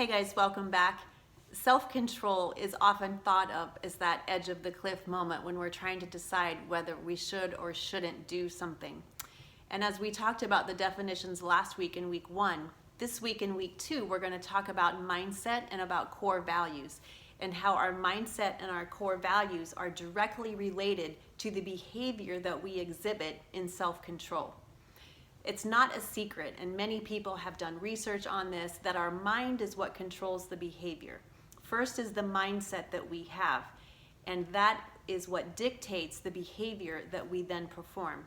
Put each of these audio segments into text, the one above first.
Hey guys, welcome back. Self-control is often thought of as that edge of the cliff moment when we're trying to decide whether we should or shouldn't do something. And as we talked about the definitions last week in week 1, this week in week 2, we're going to talk about mindset and about core values and how our mindset and our core values are directly related to the behavior that we exhibit in self-control. It's not a secret, and many people have done research on this, that our mind is what controls the behavior. First is the mindset that we have, and that is what dictates the behavior that we then perform.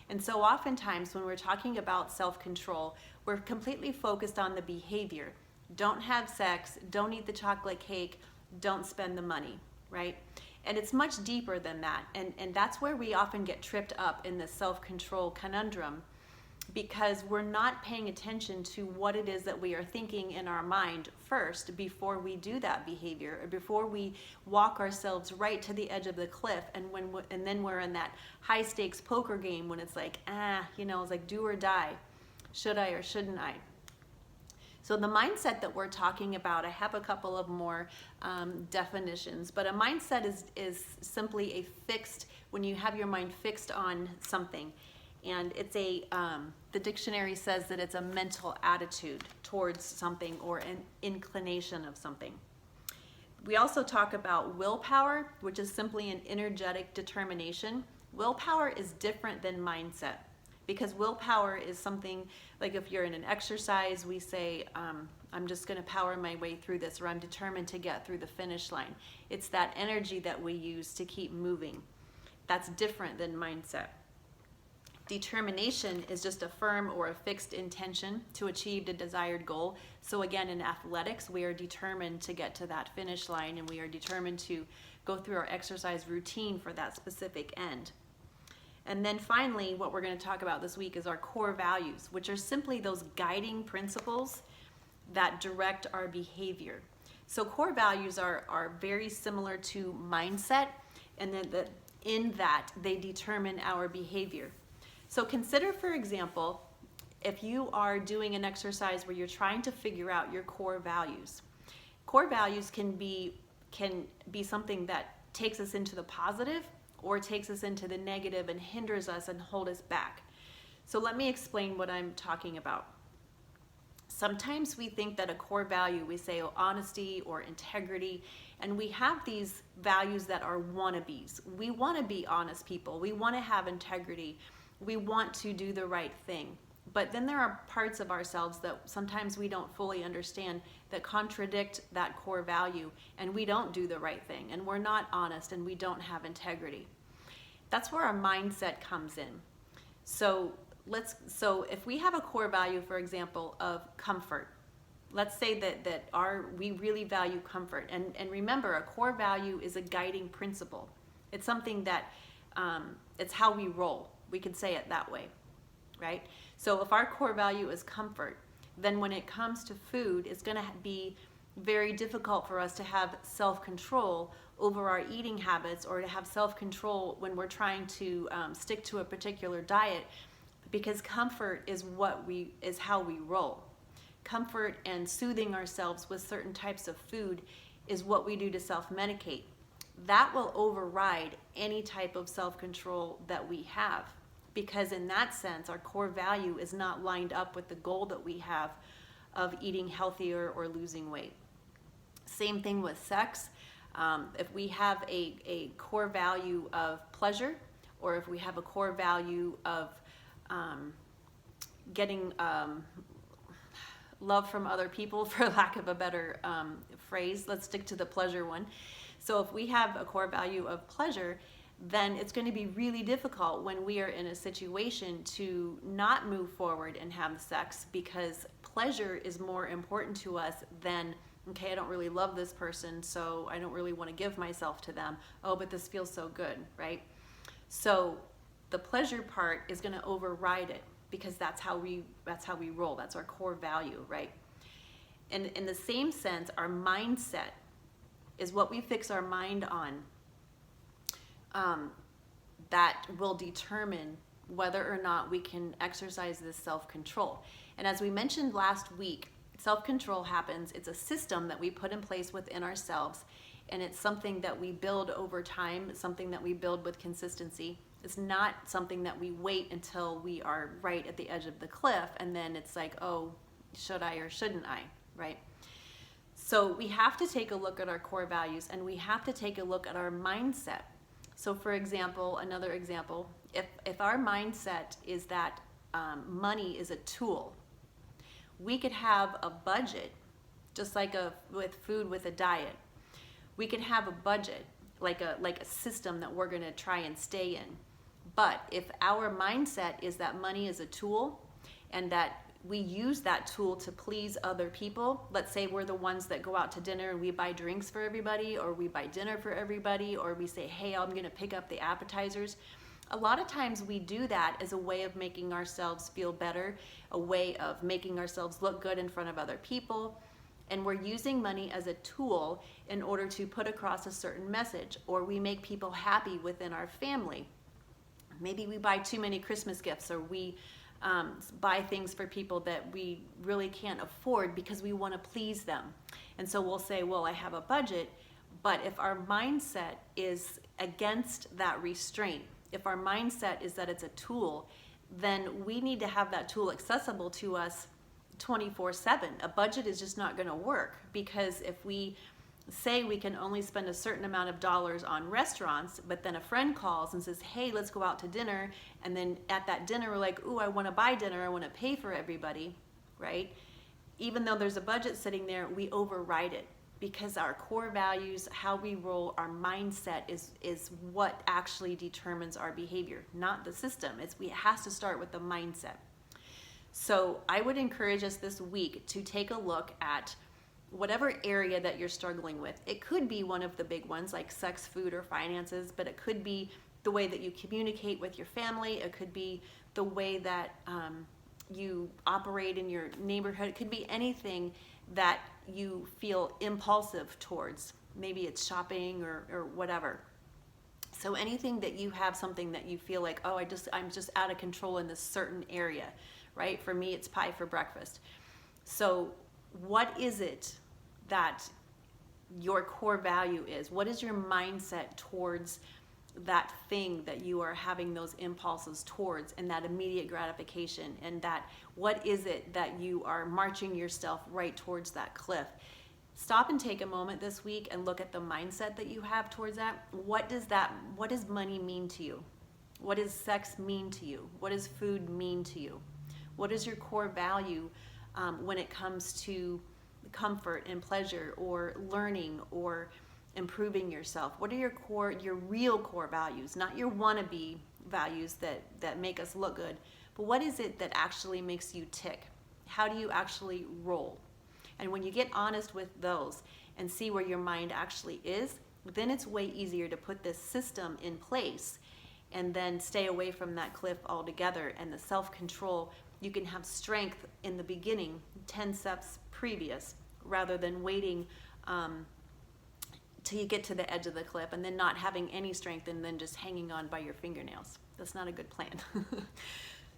And so oftentimes when we're talking about self-control, we're completely focused on the behavior. Don't have sex, don't eat the chocolate cake, don't spend the money, right? And it's much deeper than that, and that's where we often get tripped up in the self-control conundrum, because we're not paying attention to what it is that we are thinking in our mind first before we do that behavior, or before we walk ourselves right to the edge of the cliff, and then we're in that high stakes poker game when it's like, it's like do or die. Should I or shouldn't I? So the mindset that we're talking about, I have a couple of more definitions, but a mindset is simply a fixed, when you have your mind fixed on something. And it's the dictionary says that it's a mental attitude towards something or an inclination of something. We also talk about willpower, which is simply an energetic determination. Willpower is different than mindset, because willpower is something like if you're in an exercise, we say, I'm just going to power my way through this, or I'm determined to get through the finish line. It's that energy that we use to keep moving. That's different than mindset. Determination is just a firm or a fixed intention to achieve the desired goal. So again, in athletics, we are determined to get to that finish line, and we are determined to go through our exercise routine for that specific end. And then finally, what we're going to talk about this week is our core values, which are simply those guiding principles that direct our behavior. So core values are very similar to mindset, and then in that they determine our behavior. So consider, for example, if you are doing an exercise where you're trying to figure out your core values. Core values can be something that takes us into the positive or takes us into the negative and hinders us and hold us back. So let me explain what I'm talking about. Sometimes we think that a core value, we say honesty or integrity, and we have these values that are wannabes. We want to be honest people. We want to have integrity. We want to do the right thing. But then there are parts of ourselves that sometimes we don't fully understand that contradict that core value, and we don't do the right thing, and we're not honest, and we don't have integrity. That's where our mindset comes in. So if we have a core value, for example, of comfort, let's say that we really value comfort, and remember, a core value is a guiding principle. It's something that it's how we roll. We could say it that way, right? So if our core value is comfort, then when it comes to food, it's going to be very difficult for us to have self-control over our eating habits, or to have self-control when we're trying to stick to a particular diet, because comfort is how we roll. Comfort and soothing ourselves with certain types of food is what we do to self-medicate. That will override any type of self-control that we have, because in that sense, our core value is not lined up with the goal that we have of eating healthier or losing weight. Same thing with sex. If we have a core value of pleasure, or if we have a core value of getting love from other people, for lack of a better phrase, let's stick to the pleasure one. So if we have a core value of pleasure, then it's going to be really difficult when we are in a situation to not move forward and have sex, because pleasure is more important to us than, okay, I don't really love this person, so I don't really want to give myself to them. Oh, but this feels so good, right? So the pleasure part is going to override it, because that's how we roll. That's our core value, right? And in the same sense, our mindset is what we fix our mind on, that will determine whether or not we can exercise this self-control. And as we mentioned last week, Self-control happens. It's a system that we put in place within ourselves, and it's something that we build over time. It's something that we build with consistency. It's not something that we wait until we are right at the edge of the cliff and then it's like, oh, should I or shouldn't I, right? So we have to take a look at our core values, and we have to take a look at our mindset. So for example, another example, if our mindset is that money is a tool, we could have a budget, just like with food, with a diet. We could have a budget, like a system that we're gonna try and stay in. But if our mindset is that money is a tool, and that we use that tool to please other people, let's say we're the ones that go out to dinner and we buy drinks for everybody, or we buy dinner for everybody, or we say, hey, I'm gonna pick up the appetizers. A lot of times we do that as a way of making ourselves feel better, a way of making ourselves look good in front of other people. And we're using money as a tool in order to put across a certain message, or we make people happy within our family. Maybe we buy too many Christmas gifts, or we buy things for people that we really can't afford because we want to please them. And so we'll say, well, I have a budget, but if our mindset is against that restraint, if our mindset is that it's a tool, then we need to have that tool accessible to us 24/7. A budget is just not going to work, because if we say we can only spend a certain amount of dollars on restaurants, but then a friend calls and says, hey, let's go out to dinner, and then at that dinner we're like, ooh, I want to buy dinner, I want to pay for everybody, right? Even though there's a budget sitting there, we override it, because our core values, how we roll, our mindset is what actually determines our behavior, not the system. It has to start with the mindset. So I would encourage us this week to take a look at whatever area that you're struggling with. It could be one of the big ones like sex, food, or finances, but it could be the way that you communicate with your family. It could be the way that you operate in your neighborhood. It could be anything that you feel impulsive towards. Maybe it's shopping or whatever. So anything that you have something that you feel like, oh, I'm just out of control in this certain area, right? For me, it's pie for breakfast. So what is it that your core value is? What is your mindset towards that thing that you are having those impulses towards, and that immediate gratification, and that what is it that you are marching yourself right towards that cliff? Stop and take a moment this week and look at the mindset that you have towards that. What does money mean to you? What does sex mean to you? What does food mean to you? What is your core value when it comes to comfort and pleasure, or learning, or improving yourself? What are your real core values, not your wannabe values that make us look good, but what is it that actually makes you tick? How do you actually roll? And when you get honest with those and see where your mind actually is, then it's way easier to put this system in place and then stay away from that cliff altogether. And the self-control, you can have strength in the beginning, 10 steps previous, rather than waiting till you get to the edge of the cliff and then not having any strength and then just hanging on by your fingernails. That's not a good plan.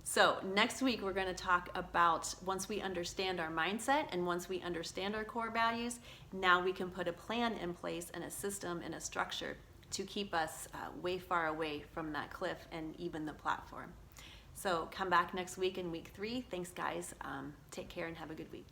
So next week we're going to talk about, once we understand our mindset and once we understand our core values, now we can put a plan in place and a system and a structure to keep us way far away from that cliff and even the platform. So come back next week in week 3. Thanks, guys. Take care and have a good week.